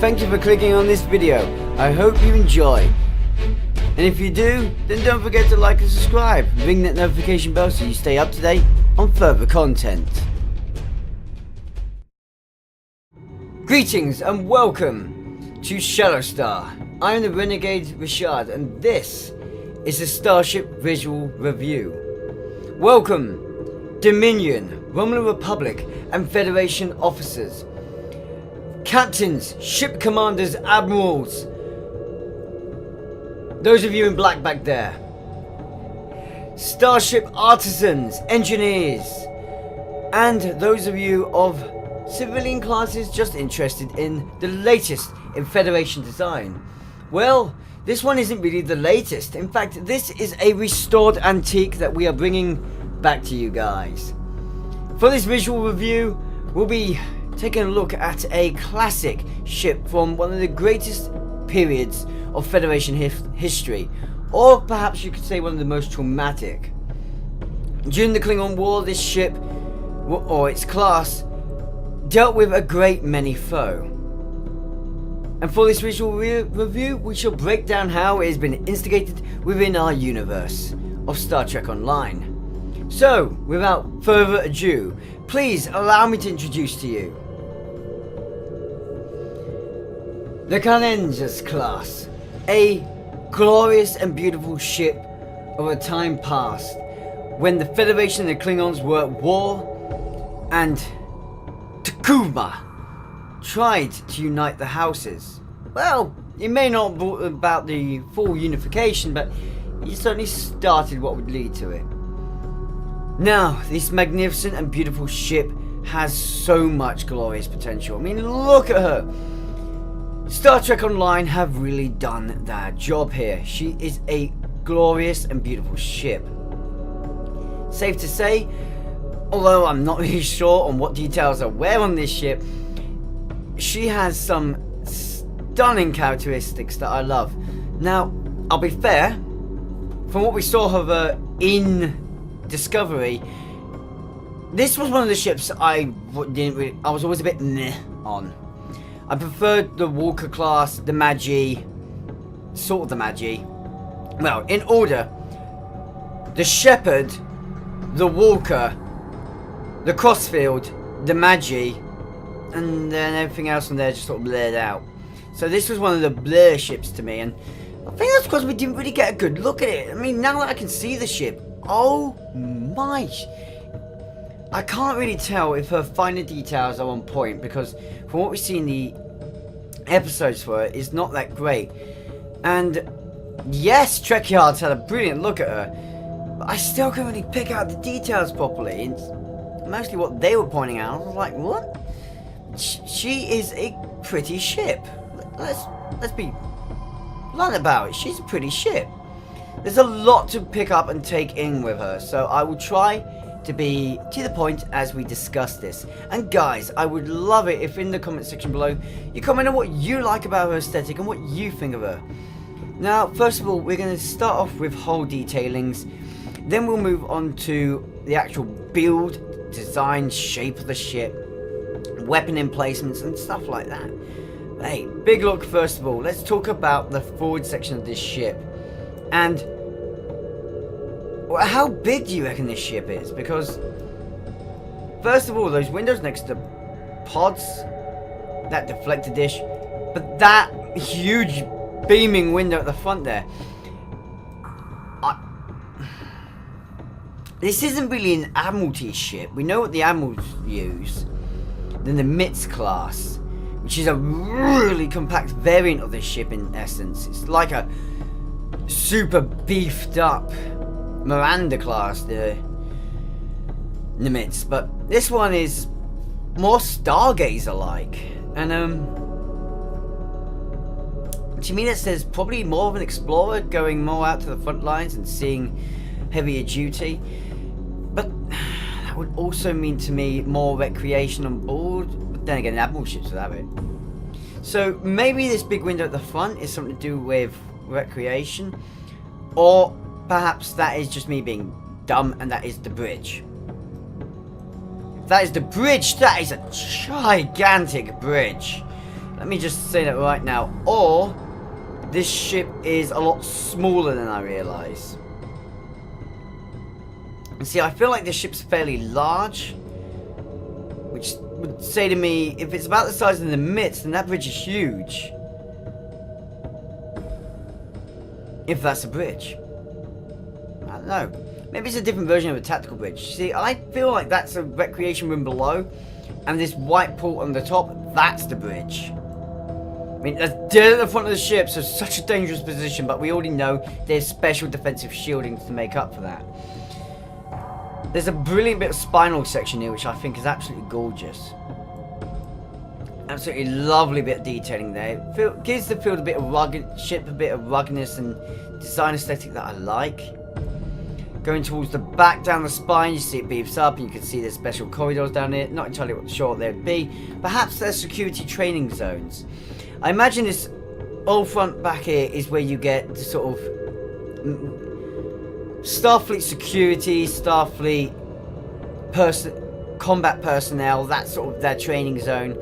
Thank you for clicking on this video. I hope you enjoy. And if you do, then don't forget to like and subscribe. Ring that notification bell so you stay up to date on further content. Greetings and welcome to Shadowstar. I am the Renegade Rashad and this is the Starship Visual Review. Welcome, Dominion, Romulan Republic and Federation officers, captains, ship commanders, admirals, those of you in black back there, starship artisans, engineers, and those of you of civilian classes just interested in the latest in Federation design. Well, this one isn't really the latest. In fact, this is a restored antique that we are bringing back to you guys. For this visual review, we'll be taking a look at a classic ship from one of the greatest periods of Federation history, or perhaps you could say one of the most traumatic. During the Klingon War, this ship, or its class, dealt with a great many foe. And for this visual review, we shall break down how it has been instigated within our universe of Star Trek Online. So, without further ado, please allow me to introduce to you the CARDENAS class, a glorious and beautiful ship of a time past when the Federation and the Klingons were at war and Takuma tried to unite the houses. Well, it may not have brought about the full unification, but it certainly started what would lead to it. Now, this magnificent and beautiful ship has so much glorious potential. I mean, look at her. Star Trek Online have really done their job here. She is a glorious and beautiful ship. Safe to say, although I'm not really sure on what details are where on this ship, she has some stunning characteristics that I love. Now, I'll be fair, from what we saw of her in Discovery, this was one of the ships I was always a bit meh on. I preferred the Walker class, the Magi, sort of the Magi. Well, in order: the Shepherd, the Walker, the Crossfield, the Magi, and then everything else from there just sort of blurred out. So this was one of the blur ships to me, and I think that's because we didn't really get a good look at it. I mean, now that I can see the ship, oh my! I can't really tell if her finer details are on point, because from what we see in the episodes for her, it's not that great. And yes, Trek Yards had a brilliant look at her, but I still can't really pick out the details properly. It's mostly what they were pointing out. I was like, what? She is a pretty ship. Let's be blunt about it. She's a pretty ship. There's a lot to pick up and take in with her, so I will try to be to the point as we discuss this. And guys, I would love it if in the comment section below you comment on what you like about her aesthetic and what you think of her. Now, first of all, we're going to start off with hull detailings, then we'll move on to the actual build, design, shape of the ship, weapon emplacements and stuff like that. Hey, big look first of all. Let's talk about the forward section of this ship. And how big do you reckon this ship is? Because first of all, those windows next to pods, that deflector dish, but that huge beaming window at the front there. This isn't really an Admiralty ship. We know what the Admirals use. Then the MITS class, which is a really compact variant of this ship in essence. It's like a super beefed up Miranda class, the Nimitz, but this one is more Stargazer-like, and to me that says probably more of an explorer, going more out to the front lines and seeing heavier duty. But that would also mean to me more recreation on board. But then again, Admiral ships would have it. So maybe this big window at the front is something to do with recreation, or perhaps that is just me being dumb and that is the bridge. If that is the bridge, that is a gigantic bridge. Let me just say that right now. Or this ship is a lot smaller than I realise. And see, I feel like this ship's fairly large, which would say to me, if it's about the size of the Mitts, then that bridge is huge. If that's a bridge. I don't know. Maybe it's a different version of a tactical bridge. See, I feel like that's a recreation room below, and this white port on the top, that's the bridge. I mean, that's dead at the front of the ship, so such a dangerous position, but we already know there's special defensive shielding to make up for that. There's a brilliant bit of spinal section here, which I think is absolutely gorgeous. Absolutely lovely bit of detailing there. Gives the field a bit of a bit of ruggedness and design aesthetic that I like. Going towards the back down the spine, you see it beefs up, and you can see there's special corridors down here. Not entirely sure what they'd be. Perhaps they're security training zones. I imagine this all front back here is where you get the sort of Starfleet security, Starfleet combat personnel, that sort of their training zone.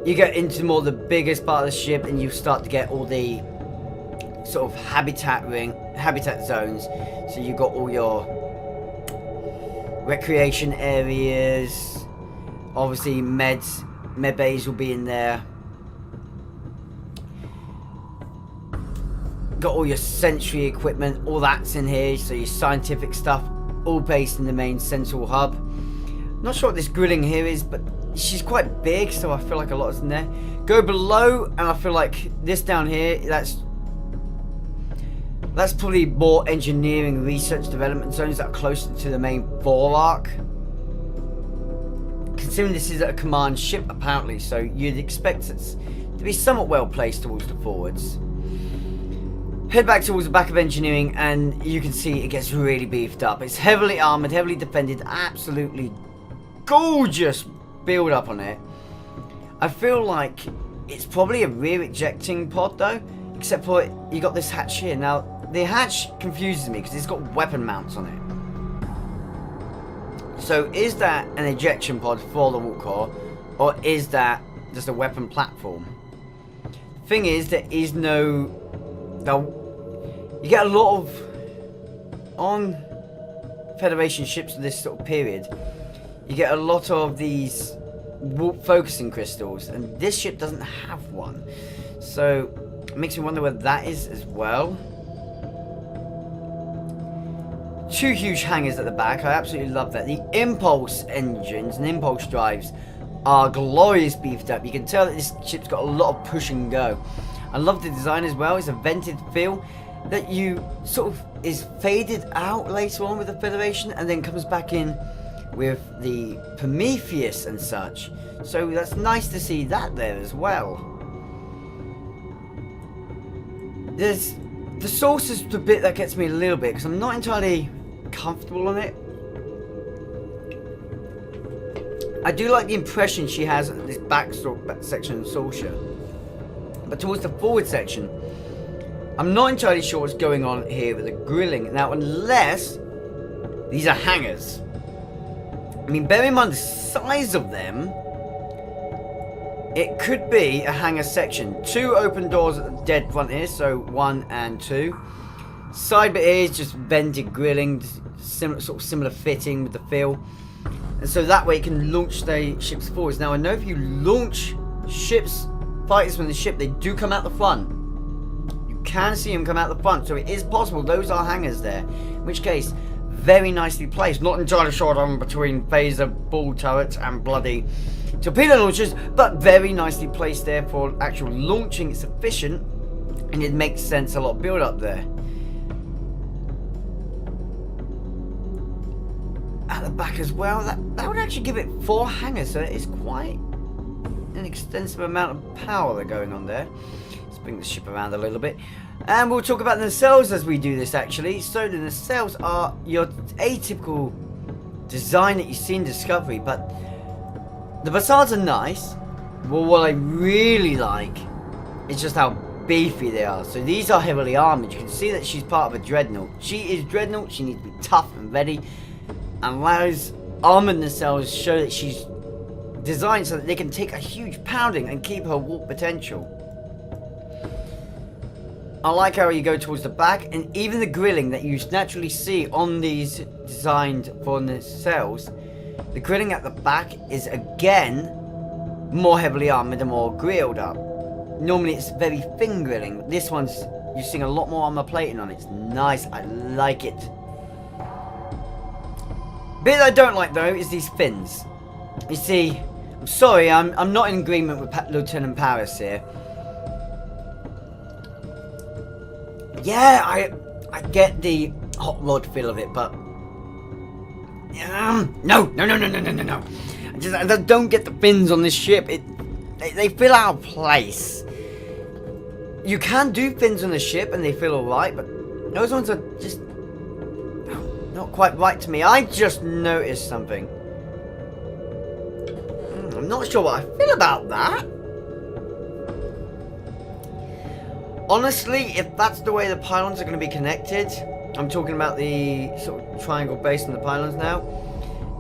You get into more the biggest part of the ship, and you start to get all the sort of habitat zones. So you've got all your recreation areas. Obviously, med bays will be in there. Got all your sentry equipment, all that's in here. So your scientific stuff, all based in the main central hub. Not sure what this grilling here is, but she's quite big, so I feel like a lot is in there. Go below, and I feel like this down here, that's probably more engineering, research, development zones that are closer to the main arc. Considering this is a command ship, apparently, so you'd expect it to be somewhat well placed towards the forwards. Head back towards the back of engineering, and you can see it gets really beefed up. It's heavily armoured, heavily defended, absolutely gorgeous build up on it. I feel like it's probably a rear ejecting pod though, except for you got this hatch here. Now the hatch confuses me because it's got weapon mounts on it. So is that an ejection pod for the warp core, or is that just a weapon platform? Thing is, there is no. You get a lot of on Federation ships of this sort of period. You get a lot of these warp focusing crystals, and this ship doesn't have one. So it makes me wonder whether that is as well. Two huge hangars at the back. I absolutely love that. The impulse engines and impulse drives are glorious beefed up. You can tell that this ship's got a lot of push and go. I love the design as well. It's a vented feel that you sort of is faded out later on with the Federation, and then comes back in with the Prometheus and such. So that's nice to see that there as well. There's the source is the bit that gets me a little bit, because I'm not entirely comfortable on it. I do like the impression she has at this back section of Saucer, but towards the forward section, I'm not entirely sure what's going on here with the grilling. Now, unless these are hangars. I mean, bear in mind the size of them. It could be a hangar section. Two open doors at the dead front here, so 1 and 2. Side bit here is just vented grilling, similar fitting with the fill. And so that way it can launch the ships forwards. Now, I know if you launch fighters from the ship, they do come out the front. You can see them come out the front, so it is possible those are hangars there. In which case, very nicely placed. Not entirely sure on between phaser, ball turrets and bloody torpedo launchers, but very nicely placed there for actual launching. It's efficient, and it makes sense a lot of build up there. At the back as well, that would actually give it 4 hangars, so it is quite an extensive amount of power going on there. Let's bring the ship around a little bit, and we'll talk about the nacelles as we do this actually. So the nacelles are your atypical design that you see in Discovery, but the facades are nice. Well, what I really like is just how beefy they are. So these are heavily armored. You can see that she's part of a dreadnought. She is dreadnought. She needs to be tough and ready. And those armored nacelles show that she's designed so that they can take a huge pounding and keep her warp potential. I like how you go towards the back, and even the grilling that you naturally see on these designed for the cells, the grilling at the back is again more heavily armored and more grilled up. Normally it's very thin grilling. This one's, you're seeing a lot more armor plating on it. It's nice. I like it. Bit I don't like though is these fins. You see, I'm sorry, I'm not in agreement with Lieutenant Paris here. Yeah, I get the hot rod feel of it, but no. I don't get the fins on this ship. They feel out of place. You can do fins on the ship and they feel alright, but those ones are just not quite right to me. I just noticed something. I'm not sure what I feel about that. Honestly, if that's the way the pylons are going to be connected, I'm talking about the sort of triangle base on the pylons now,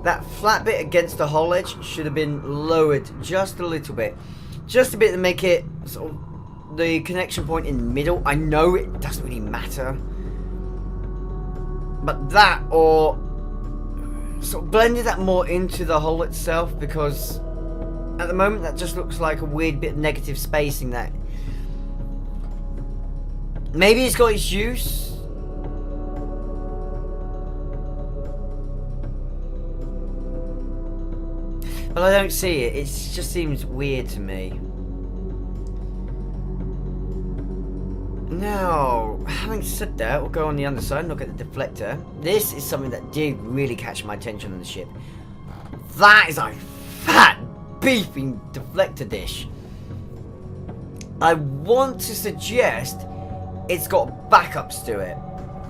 that flat bit against the hull edge should have been lowered just a little bit. Just a bit to make it sort of the connection point in the middle. I know it doesn't really matter, but that, or sort of blended that more into the hull itself, because at the moment that just looks like a weird bit of negative spacing that maybe it's got its use. But I don't see it. It just seems weird to me. Now, having said that, we'll go on the underside and look at the deflector. This is something that did really catch my attention on the ship. That is a fat, beefing deflector dish. I want to suggest it's got backups to it.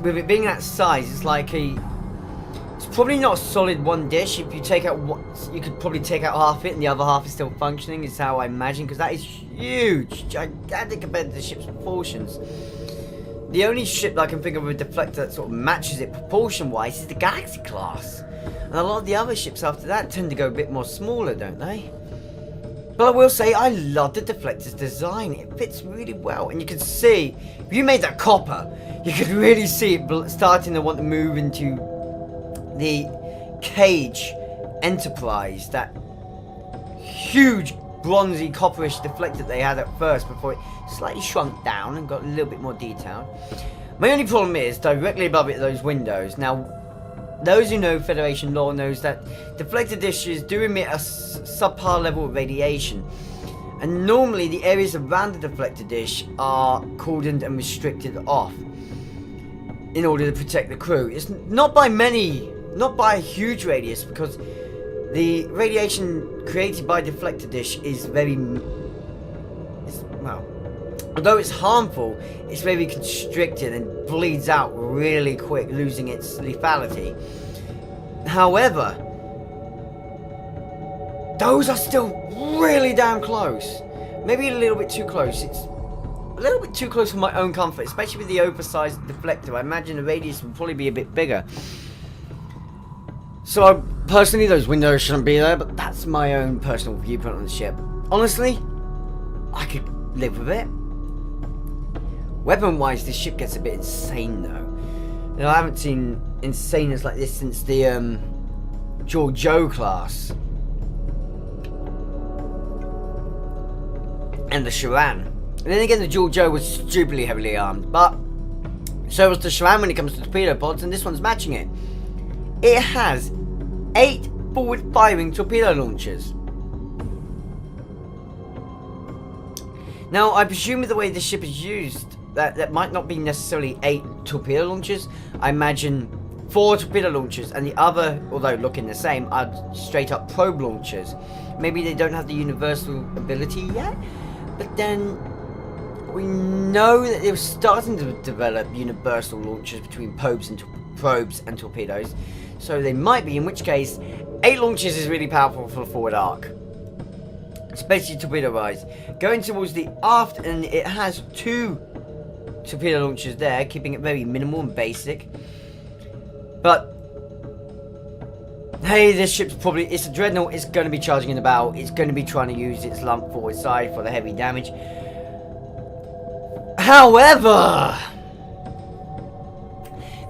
With it being that size, it's like it's probably not a solid one dish. If you take out what, you could probably take out half it and the other half is still functioning, is how I imagine, because that is huge, gigantic compared to the ship's proportions. The only ship that I can think of with a deflector that sort of matches it proportion-wise is the Galaxy class. And a lot of the other ships after that tend to go a bit more smaller, don't they? But I will say, I love the deflector's design. It fits really well. And you can see, if you made that copper, you could really see it starting to want to move into the Cage Enterprise. That huge bronzy copperish deflector they had at first before it slightly shrunk down and got a little bit more detailed. My only problem is, directly above it, those windows. Now, those who know Federation lore knows that deflector dishes do emit a subpar level of radiation, and normally the areas around the deflector dish are cordoned and restricted off in order to protect the crew. It's not by a huge radius, because the radiation created by deflector dish is well, although it's harmful, it's very constricted and bleeds out really quick, losing its lethality. However, those are still really damn close. Maybe a little bit too close. It's a little bit too close for my own comfort, especially with the oversized deflector. I imagine the radius would probably be a bit bigger. So, personally, those windows shouldn't be there, but that's my own personal viewpoint on the ship. Honestly, I could live with it. Weapon-wise, this ship gets a bit insane, though. You know, I haven't seen insaners like this since the Joe class and the Sharan. And then again, the Joe was stupidly heavily armed, but so was the Sharan when it comes to torpedo pods, and this one's matching it. It has 8 forward-firing torpedo launchers. Now, I presume with the way this ship is used, that might not be necessarily 8 torpedo launchers. I imagine 4 torpedo launchers, and the other, although looking the same, are straight up probe launchers. Maybe they don't have the universal ability yet, but then we know that they were starting to develop universal launchers between probes and torpedoes. So they might be, in which case 8 launches is really powerful for the forward arc, especially torpedo wise. Going towards the aft, and it has 2 torpedo launchers there, keeping it very minimal and basic. But Hey, this ship's probably, it's a dreadnought, it's going to be charging in the bow, it's going to be trying to use its lump forward side for the heavy damage. However,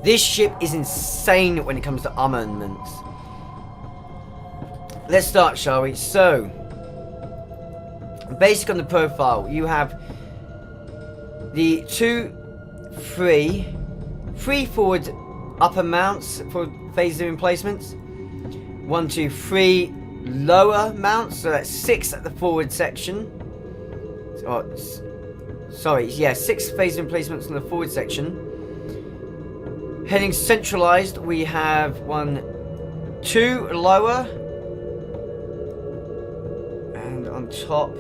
this ship is insane when it comes to armaments. Let's start, shall we? So, basic on the profile, you have the three forward upper mounts for phaser emplacements. 1, 2, 3 lower mounts, so that's 6 at the forward section. Sorry, yeah, 6 phaser emplacements in the forward section. Heading centralized, we have 1, 2 lower. And on top,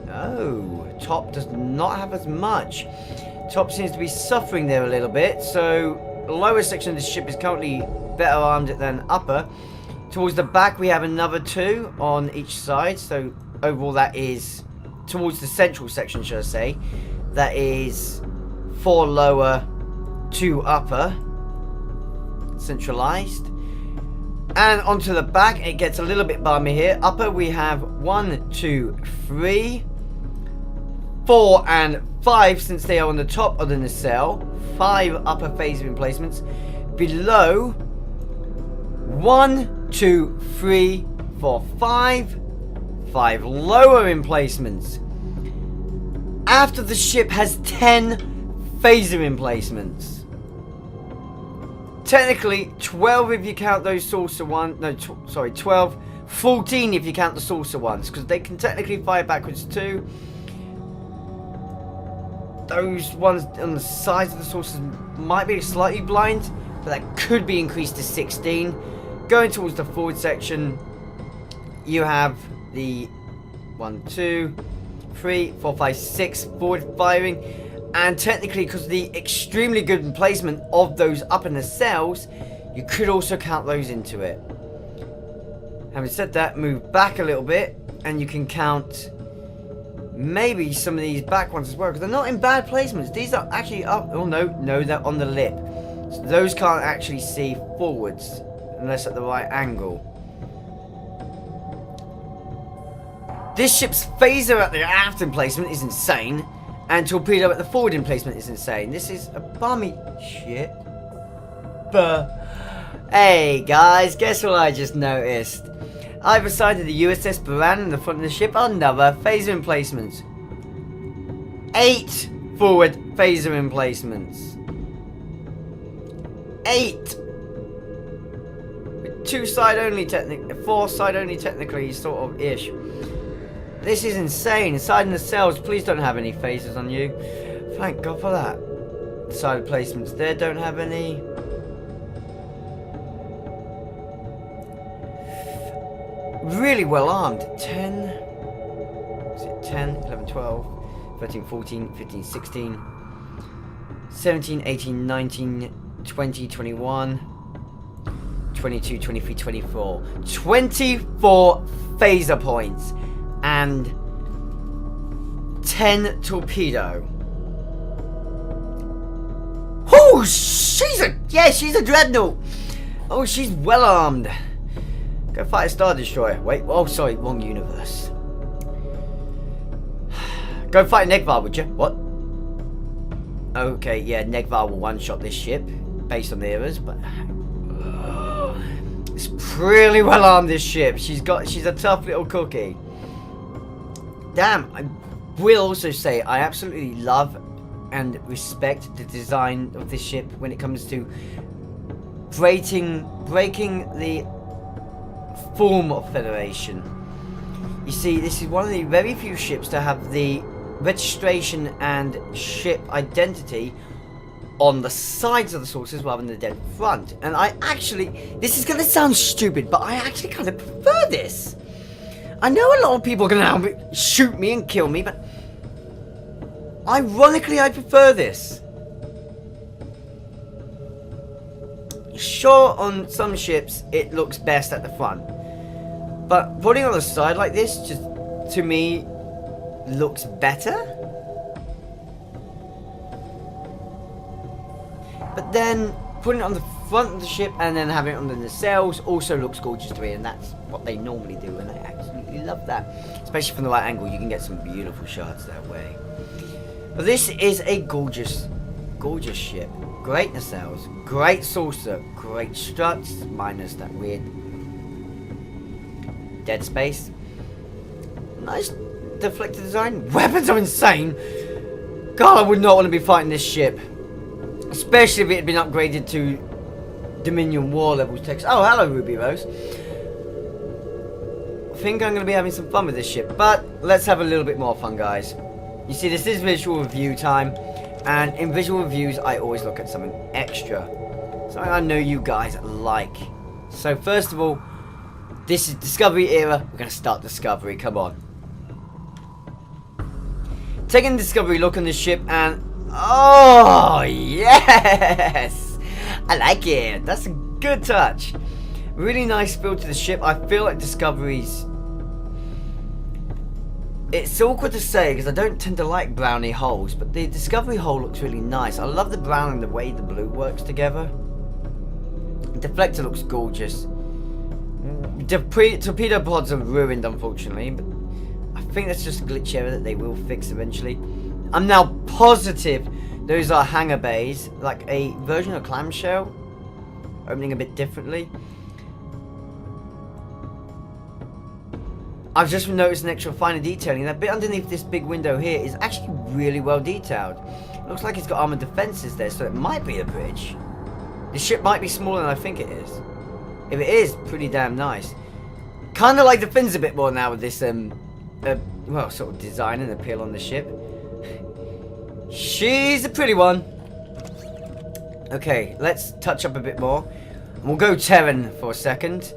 no, top does not have as much. Top seems to be suffering there a little bit, so the lower section of the ship is currently better armed than upper. Towards the back we have another 2 on each side, so overall that is, towards the central section should I say, that is 4 lower, 2 upper, centralized. And onto the back it gets a little bit balmy here. Upper we have 1, 2, 3, 4 and 5 since they are on the top of the nacelle. 5 upper phaser emplacements. Below 1, 2, 3, 4, 5 lower emplacements. After the ship has 10 phaser emplacements. Technically 12 if you count those saucer ones. No, sorry, 12. 14 if you count the saucer ones, because they can technically fire backwards too. Those ones on the sides of the saucers might be slightly blind, but that could be increased to 16. Going towards the forward section, you have the 1, 2, 3, 4, 5, 6 forward firing, and technically because of the extremely good emplacement of those upper nacelles, you could also count those into it. Having said that, move back a little bit and you can count maybe some of these back ones as well, because they're not in bad placements. These are actually up. Oh no, they're on the lip, so those can't actually see forwards unless at the right angle. This ship's phaser at the aft emplacement is insane, and torpedo at the forward emplacement is insane. This is a balmy ship. Hey guys, guess what I just noticed? Either side of the USS BURAN in the front of the ship are another phaser emplacements. 8 forward phaser emplacements. 8. 2 side only technically, 4 side only technically, sort of ish. This is insane. Side nacelles, please don't have any phasers on you. Thank God for that. Side placements there don't have any. Really well armed. 10. Is it 10, 11, 12, 13, 14, 15, 16, 17, 18, 19, 20, 21, 22, 23, 24. 24 phaser points. And 10 torpedo. Oh, she's a dreadnought. Oh, she's well armed. Go fight a Star Destroyer. Wait, oh sorry, wrong universe. Go fight Negvar, would you? What? Okay, yeah, Negvar will one-shot this ship based on the eras, but it's pretty well armed, this ship. She's a tough little cookie. Damn, I will also say I absolutely love and respect the design of this ship when it comes to breaking the form of Federation. You see, this is one of the very few ships to have the registration and ship identity on the sides of the saucers rather than the dead front. And I actually, this is going to sound stupid, but I actually kind of prefer this. I know a lot of people are going to shoot me and kill me, but ironically I prefer this. Sure, on some ships it looks best at the front, but putting on the side like this just, to me, looks better. But then putting it on the front of the ship and then having it on the nacelles also looks gorgeous to me, and that's what they normally do, and I absolutely love that. Especially from the right angle, you can get some beautiful shots that way. But this is a gorgeous, gorgeous ship. Great nacelles, great saucer, great struts, minus that weird dead space. Nice deflector design. Weapons are insane. God, I would not want to be fighting this ship. Especially if it had been upgraded to Dominion War levels text. Oh, hello, Ruby Rose. I think I'm going to be having some fun with this ship. But let's have a little bit more fun, guys. You see, this is visual review time. And in visual reviews, I always look at something extra. Something I know you guys like. So first of all, this is Discovery era. We're going to start Discovery. Come on. Taking a Discovery look on this ship and... oh, yes! I like it. That's a good touch. Really nice feel to the ship. I feel like Discovery's... it's awkward to say because I don't tend to like brownie hulls, but the Discovery hull looks really nice. I love the brown and the way the blue works together. The Deflector looks gorgeous. The torpedo pods are ruined, unfortunately, but I think that's just a glitch error that they will fix eventually. I'm now positive those are hangar bays, like a version of clamshell, opening a bit differently. I've just noticed an extra finer detailing. That bit underneath this big window here is actually really well detailed. It looks like it's got armored defenses there, so it might be a bridge. The ship might be smaller than I think it is. If it is, pretty damn nice. Kind of like the fins a bit more now with this, well, sort of design and appeal on the ship. She's a pretty one. Okay, let's touch up a bit more. And we'll go Terran for a second.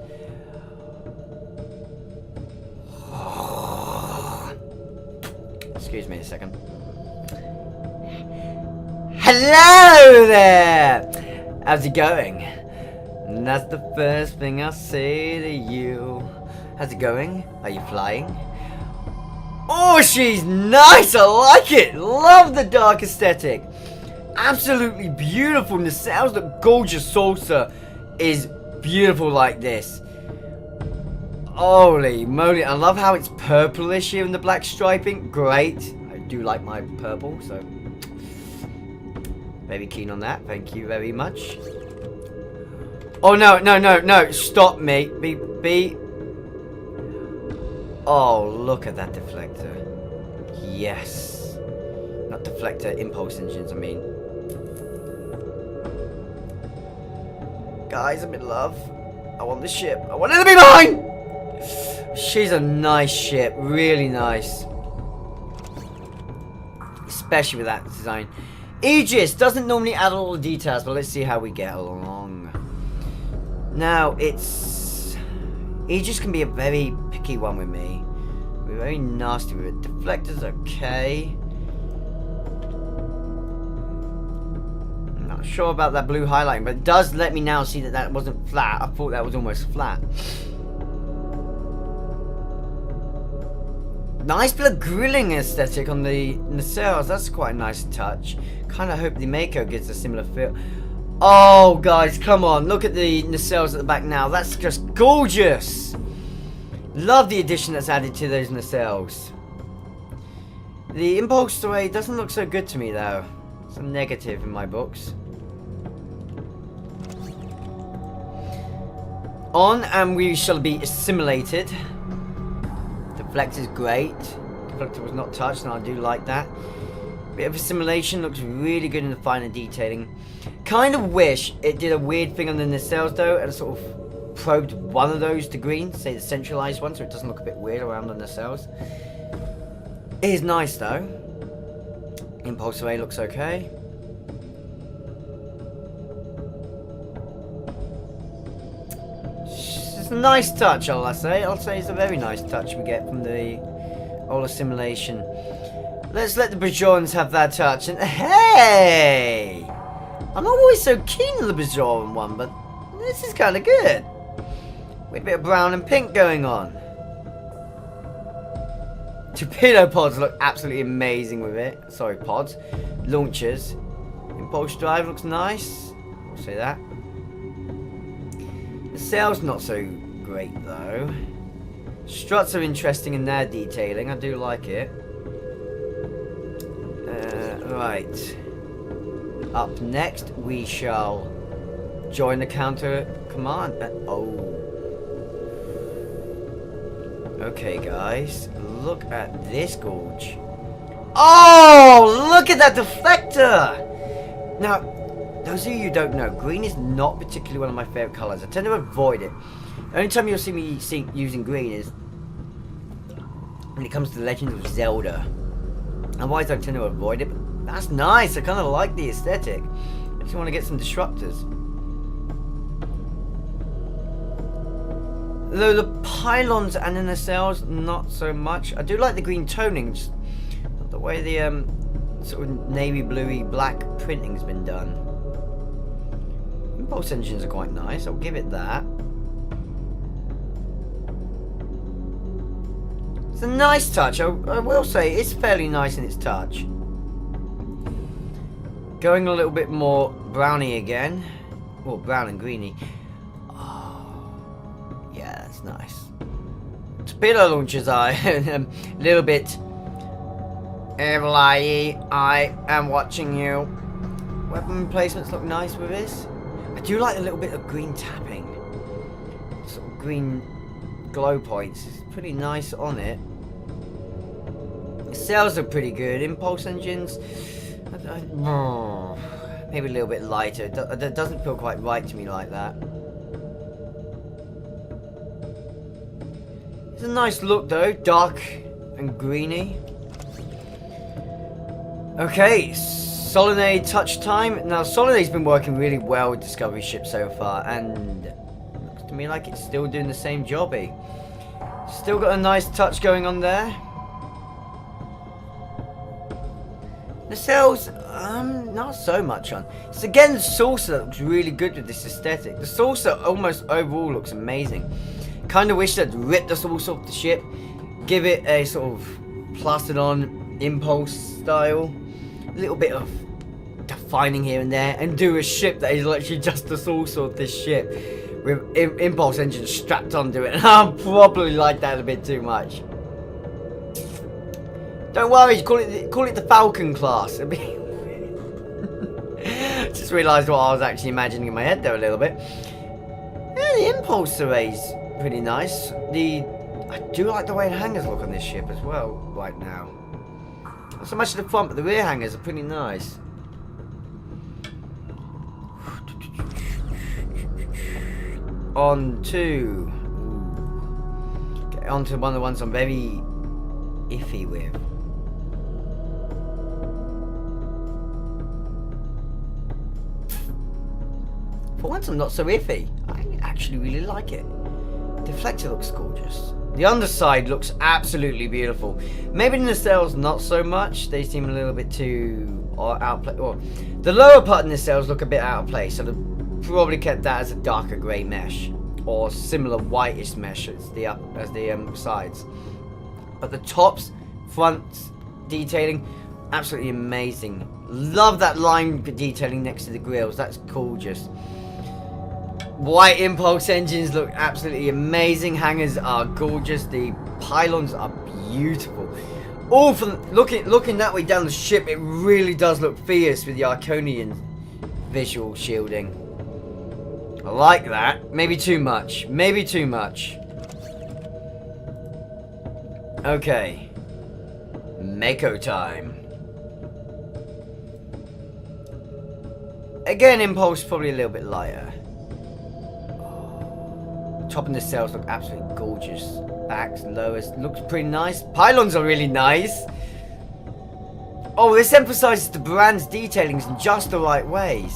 Excuse me a second. Hello there! How's it going? And that's the first thing I'll say to you. How's it going? Are you flying? Oh, she's nice! I like it! Love the dark aesthetic. Absolutely beautiful. Nacelles look gorgeous. Saucer is beautiful like this. Holy moly. I love how it's purplish here in the black striping. Great. I do like my purple, so very keen on that. Thank you very much. Oh, no, no, no, no. Stop me. Be. Oh, look at that deflector. Yes. Not deflector, impulse engines, I mean. Guys, I'm in love. I want this ship. I want it to be mine! She's a nice ship. Really nice. Especially with that design. Aegis doesn't normally add all the details, but let's see how we get along. Now, it's... Aegis can be a very picky one with me. We're very nasty with it. Deflector's okay. I'm not sure about that blue highlighting, but it does let me now see that that wasn't flat. I thought that was almost flat. Nice bit of grilling aesthetic on the nacelles. That's quite a nice touch. Kind of hope the Mako gives a similar feel. Oh, guys, come on. Look at the nacelles at the back now. That's just gorgeous. Love the addition that's added to those nacelles. The impulse array doesn't look so good to me, though. It's a negative in my books. On, and we shall be assimilated. Deflector's great. Deflector was not touched, and I do like that. Bit of assimilation, looks really good in the finer detailing. Kind of wish it did a weird thing on the nacelles though, and sort of probed one of those to green, say the centralized one, so it doesn't look a bit weird around the nacelles. It is nice though. Impulse array looks okay. It's a nice touch, I'll say it's a very nice touch we get from the whole assimilation. Let's let the Bajorans have that touch. And hey! I'm not always so keen on the Bajoran one, but this is kind of good. With a bit of brown and pink going on. Torpedo pods look absolutely amazing with it. Sorry, pods. Launchers. Impulse drive looks nice. I'll say that. Nacelles not so great though. Struts are interesting in their detailing. I do like it. Right. Up next, we shall join the counter command. Oh. Okay, guys. Look at this gorge. Oh, look at that deflector! Now, those of you who don't know, green is not particularly one of my favourite colours. I tend to avoid it. The only time you'll see me using green is when it comes to the Legend of Zelda. Otherwise, I tend to avoid it. But that's nice. I kind of like the aesthetic. If you want to get some disruptors. Though the pylons and the nacelles, not so much. I do like the green toning. Just not the way the sort of navy bluey black printing's been done. Impulse engines are quite nice. I'll give it that. It's a nice touch. I will say it's fairly nice in its touch. Going a little bit more browny again. Well, brown and greeny. Oh, yeah, that's nice. Torpedo launchers are a little bit. Evil eye, I am watching you. Weapon placements look nice with this. I do like a little bit of green tapping. Sort of green glow points. It's pretty nice on it. The cells are pretty good. Impulse engines, maybe a little bit lighter. It doesn't feel quite right to me like that. It's a nice look though, dark and greeny. Okay, Solenoid touch time. Now, Solenoid's been working really well with Discovery ships so far, and looks to me like it's still doing the same jobby. Still got a nice touch going on there. Nacelles, not so much on. It's again the saucer that looks really good with this aesthetic. The saucer almost overall looks amazing. Kind of wish they'd rip the saucer off the ship, give it a sort of plastered on impulse style. A little bit of defining here and there, and do a ship that is literally just the saucer of this ship with impulse engines strapped onto it. And I probably like that a bit too much. Don't worry, call it the Falcon class. Just realised what I was actually imagining in my head there a little bit. Yeah, the impulse array's pretty nice. I do like the way the hangars look on this ship as well right now. Not so much at the front, but the rear hangars are pretty nice. Onto one of the ones I'm very iffy with. For once I'm not so iffy. I actually really like it. Deflector looks gorgeous. The underside looks absolutely beautiful. Maybe the nacelles not so much. They seem a little bit too out of place. Well, the lower part of the nacelles look a bit out of place, so they've probably kept that as a darker grey mesh or similar whitish mesh as the sides. But the tops, fronts, detailing, absolutely amazing. Love that line detailing next to the grills. That's gorgeous. White impulse engines look absolutely amazing. Hangars are gorgeous. The pylons are beautiful. All from looking that way down the ship, it really does look fierce with the Arconian visual shielding. I like that. Maybe too much. Maybe too much. Okay. Mako time. Again, impulse probably a little bit lighter. Top and the cells look absolutely gorgeous. Backs, lowers, looks pretty nice. Pylons are really nice. Oh, this emphasizes the BURAN's detailings in just the right ways.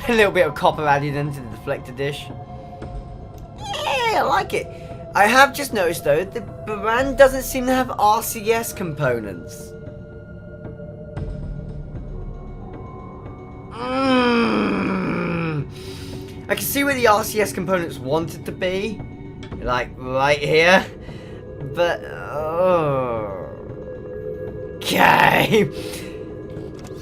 A little bit of copper added into the deflector dish. Yeah, I like it. I have just noticed though, the BURAN doesn't seem to have RCS components. I can see where the RCS components wanted to be, like right here, but okay.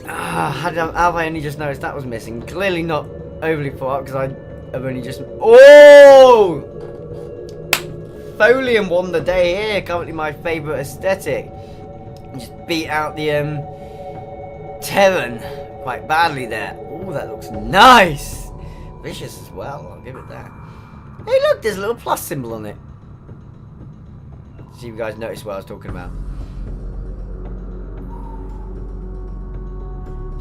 Have I only just noticed that was missing? Clearly not overly thought up because I have only just. Oh! Oh! Folium won the day here. Currently my favourite aesthetic. Just beat out the Terran quite badly there. Oh, that looks nice. Vicious as well, I'll give it that. Hey look, there's a little plus symbol on it. See if you guys noticed what I was talking about.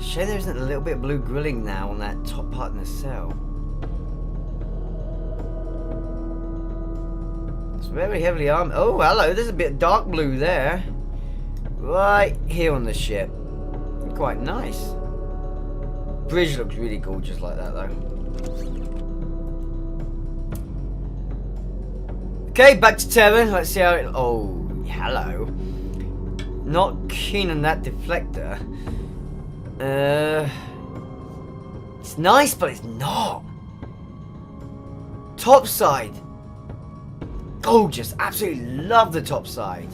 Shame there isn't a little bit of blue grilling now on that top part in the cell. It's very heavily armed. Oh, hello, there's a bit of dark blue there. Right here on the ship. Quite nice. Bridge looks really gorgeous like that though. Okay, back to Terra. Let's see how it... Oh, hello. Not keen on that deflector. It's nice, but it's not. Top side. Gorgeous. Absolutely love the top side.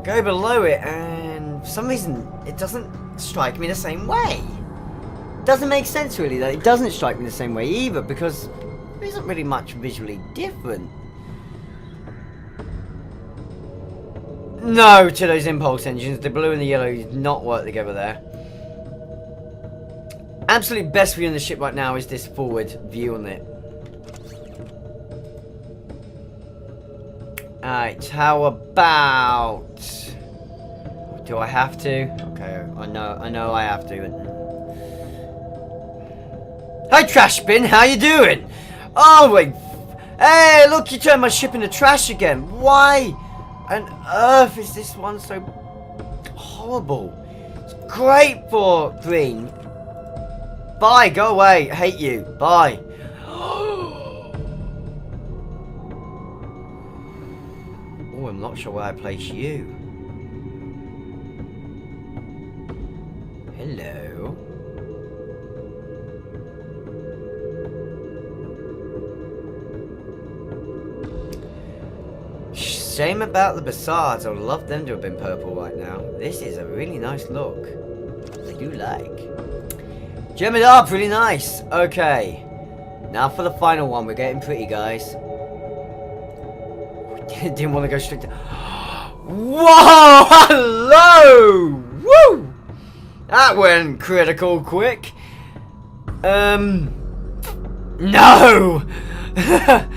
Go below it, and for some reason, it doesn't strike me the same way. Doesn't make sense, really, that it doesn't strike me the same way either, because there isn't really much visually different. No to those impulse engines. The blue and the yellow do not work together there. Absolute best view on the ship right now is this forward view on it. Alright, how about... Do I have to? Okay, I know I have to. Hi trash bin, how you doing? Oh wait. Hey, look, you turned my ship into trash again. Why on earth is this one so horrible? It's great for green. Bye, go away. I hate you. Bye. Oh, I'm not sure where I place you. Hello. Shame about the Bassards. I would love them to have been purple right now. This is a really nice look. I do like. Gem it up, really nice. Okay. Now for the final one. We're getting pretty, guys. Didn't want to go straight to... Whoa! Hello! Woo! That went critical quick. No! That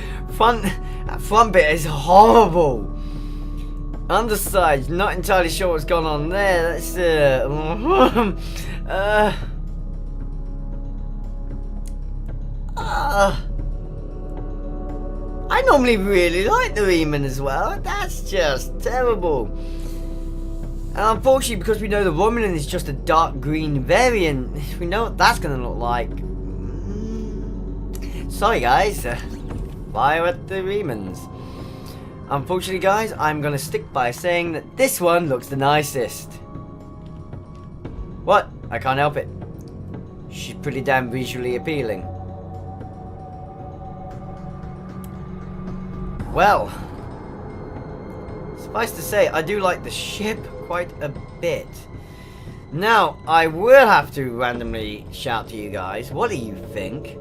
front bit is horrible. Underside, not entirely sure what's going on there. That's I normally really like the Riemann as well. That's just terrible. And unfortunately, because we know the Romulan is just a dark green variant, we know what that's going to look like. Sorry guys, fire at the Riemanns. Unfortunately guys, I'm going to stick by saying that this one looks the nicest. What? I can't help it. She's pretty damn visually appealing. Well, suffice to say, I do like the ship quite a bit. Now, I will have to randomly shout to you guys, what do you think?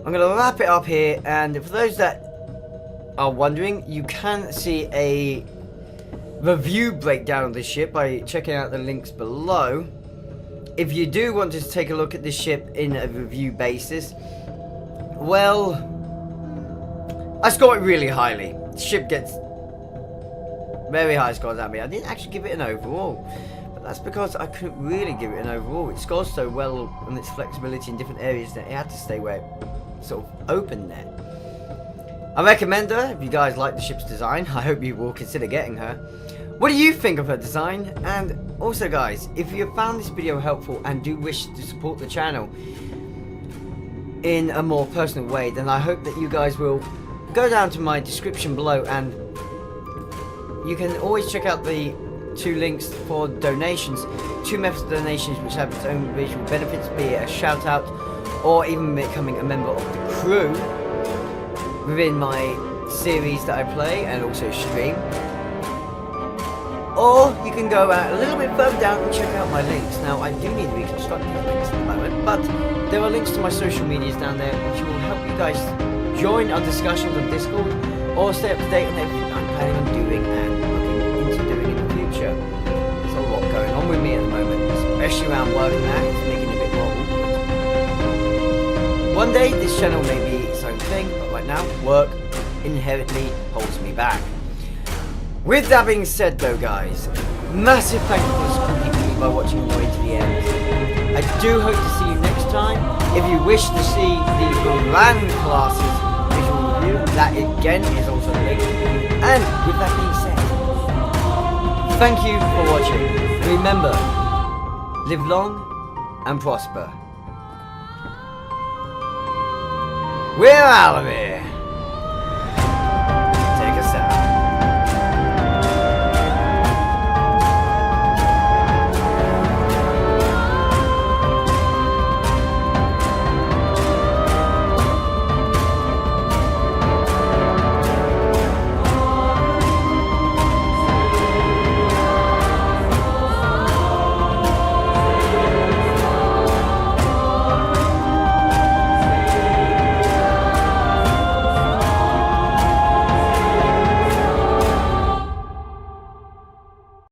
I'm going to wrap it up here, and for those that are wondering, you can see a review breakdown of the ship by checking out the links below. If you do want to take a look at this ship in a review basis, well, I score it really highly. The ship gets very high scores at me. I didn't actually give it an overall, but that's because I couldn't really give it an overall. It scores so well on its flexibility in different areas that it had to stay where it sort of open there. I recommend her if you guys like the ship's design. I hope you will consider getting her. What do you think of her design? And also guys, if you have found this video helpful and do wish to support the channel in a more personal way, then I hope that you guys will go down to my description below, and you can always check out the 2 links for donations. 2 methods of donations which have its own visual benefits, be it a shout out or even becoming a member of the crew within my series that I play and also stream. Or you can go out a little bit further down and check out my links. Now I do need to reconstruct these links at the moment, but there are links to my social medias down there which will help you guys join our discussions on Discord, or stay up to date on everything I'm planning on doing and looking into doing in the future. There's a lot going on with me at the moment, especially around work and that. It's making it a bit more awkward. One day this channel may be its own thing, but right now work inherently holds me back. With that being said though guys, massive thank you for supporting me by watching all the way to the end. I do hope to see you next time. If you wish to see the BURAN classes visual review, that again is also linked. And with that being said, thank you for watching. Remember, live long and prosper. We're out of here.